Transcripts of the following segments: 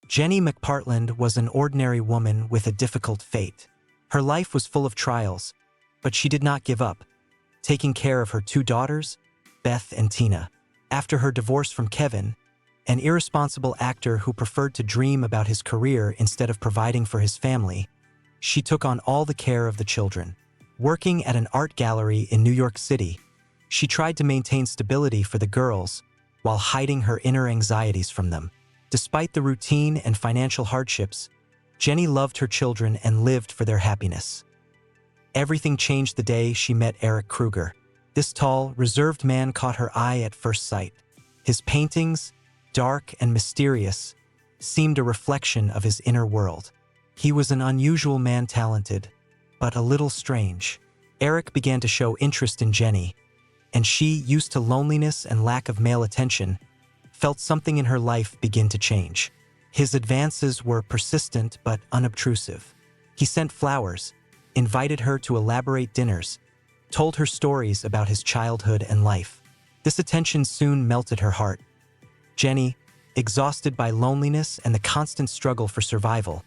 Jenny McPartland was an ordinary woman with a difficult fate. Her life was full of trials, but she did not give up, taking care of her two daughters, Beth and Tina. After her divorce from Kevin, an irresponsible actor who preferred to dream about his career instead of providing for his family, she took on all the care of the children. Working at an art gallery in New York City, she tried to maintain stability for the girls while hiding her inner anxieties from them. Despite the routine and financial hardships, Jenny loved her children and lived for their happiness. Everything changed the day she met Eric Krueger. This tall, reserved man caught her eye at first sight. His paintings, dark and mysterious, seemed a reflection of his inner world. He was an unusual man, talented, but a little strange. Eric began to show interest in Jenny, and she, used to loneliness and lack of male attention, felt something in her life begin to change. His advances were persistent but unobtrusive. He sent flowers, invited her to elaborate dinners, told her stories about his childhood and life. This attention soon melted her heart. Jenny, exhausted by loneliness and the constant struggle for survival,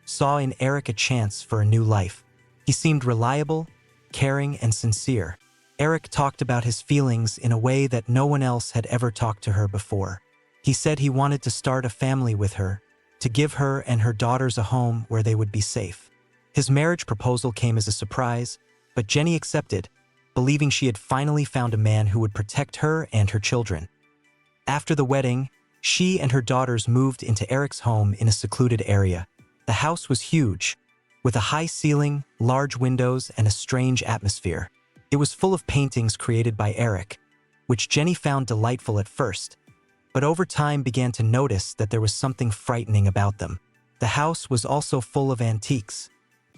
saw in Eric a chance for a new life. He seemed reliable, caring, and sincere. Eric talked about his feelings in a way that no one else had ever talked to her before. He said he wanted to start a family with her, to give her and her daughters a home where they would be safe. His marriage proposal came as a surprise, but Jenny accepted, believing she had finally found a man who would protect her and her children. After the wedding, she and her daughters moved into Eric's home in a secluded area. The house was huge, with a high ceiling, large windows, and a strange atmosphere. It was full of paintings created by Eric, which Jenny found delightful at first, but over time began to notice that there was something frightening about them. The house was also full of antiques,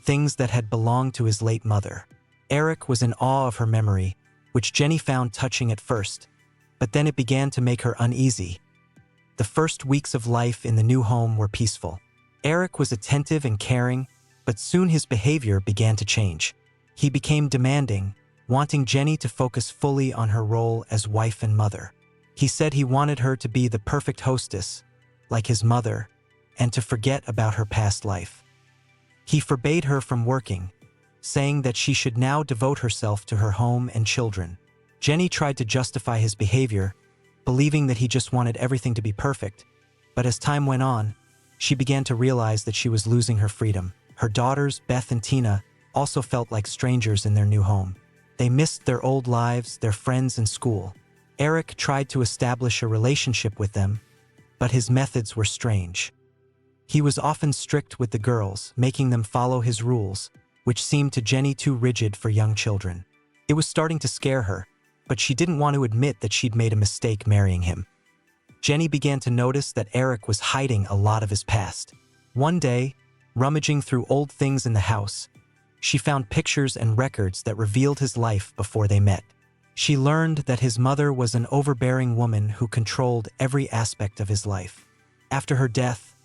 things that had belonged to his late mother. Eric was in awe of her memory, which Jenny found touching at first, but then it began to make her uneasy. The first weeks of life in the new home were peaceful. Eric was attentive and caring, but soon his behavior began to change. He became demanding, wanting Jenny to focus fully on her role as wife and mother. He said he wanted her to be the perfect hostess, like his mother, and to forget about her past life. He forbade her from working, saying that she should now devote herself to her home and children. Jenny tried to justify his behavior, believing that he just wanted everything to be perfect, but as time went on, she began to realize that she was losing her freedom. Her daughters, Beth and Tina, also felt like strangers in their new home. They missed their old lives, their friends, and school. Eric tried to establish a relationship with them, but his methods were strange. He was often strict with the girls, making them follow his rules, which seemed to Jenny too rigid for young children. It was starting to scare her, but she didn't want to admit that she'd made a mistake marrying him. Jenny began to notice that Eric was hiding a lot of his past. One day, rummaging through old things in the house, she found pictures and records that revealed his life before they met. She learned that his mother was an overbearing woman who controlled every aspect of his life. After her death,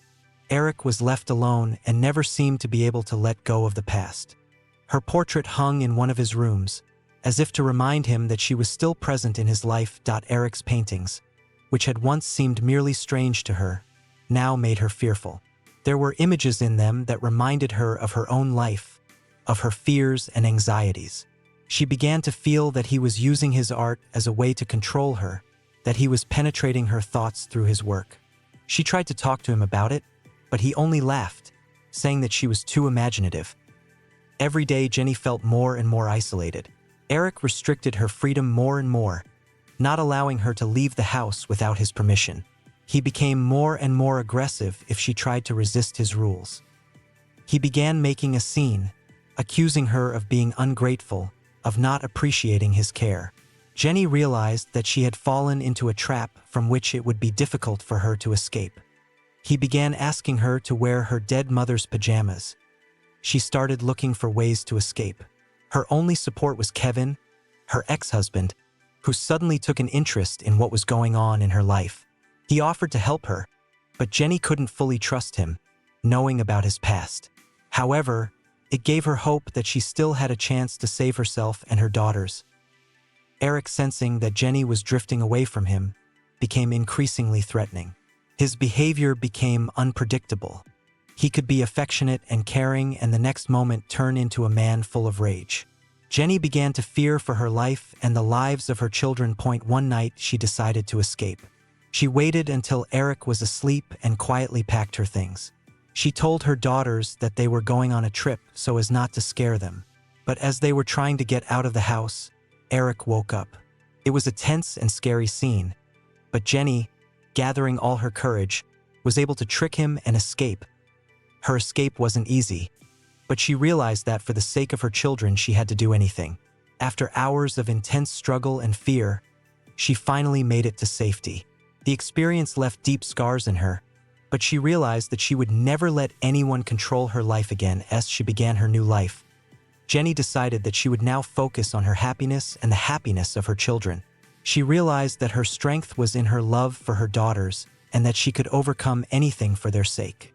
Eric was left alone and never seemed to be able to let go of the past. Her portrait hung in one of his rooms, as if to remind him that she was still present in his life. Eric's paintings, which had once seemed merely strange to her, now made her fearful. There were images in them that reminded her of her own life, of her fears and anxieties. She began to feel that he was using his art as a way to control her, that he was penetrating her thoughts through his work. She tried to talk to him about it, but he only laughed, saying that she was too imaginative. Every day, Jenny felt more and more isolated. Eric restricted her freedom more and more, not allowing her to leave the house without his permission. He became more and more aggressive if she tried to resist his rules. He began making a scene, accusing her of being ungrateful, of not appreciating his care. Jenny realized that she had fallen into a trap from which it would be difficult for her to escape. He began asking her to wear her dead mother's pajamas. She started looking for ways to escape. Her only support was Kevin, her ex-husband, who suddenly took an interest in what was going on in her life. He offered to help her, but Jenny couldn't fully trust him, knowing about his past. However, it gave her hope that she still had a chance to save herself and her daughters. Eric, sensing that Jenny was drifting away from him, became increasingly threatening. His behavior became unpredictable. He could be affectionate and caring and the next moment turn into a man full of rage. Jenny began to fear for her life and the lives of her children. One night, she decided to escape. She waited until Eric was asleep and quietly packed her things. She told her daughters that they were going on a trip so as not to scare them. But as they were trying to get out of the house, Eric woke up. It was a tense and scary scene, but Jenny, gathering all her courage, was able to trick him and escape. Her escape wasn't easy, but she realized that for the sake of her children she had to do anything. After hours of intense struggle and fear, she finally made it to safety. The experience left deep scars in her, but she realized that she would never let anyone control her life again. As she began her new life, Jenny decided that she would now focus on her happiness and the happiness of her children. She realized that her strength was in her love for her daughters and that she could overcome anything for their sake.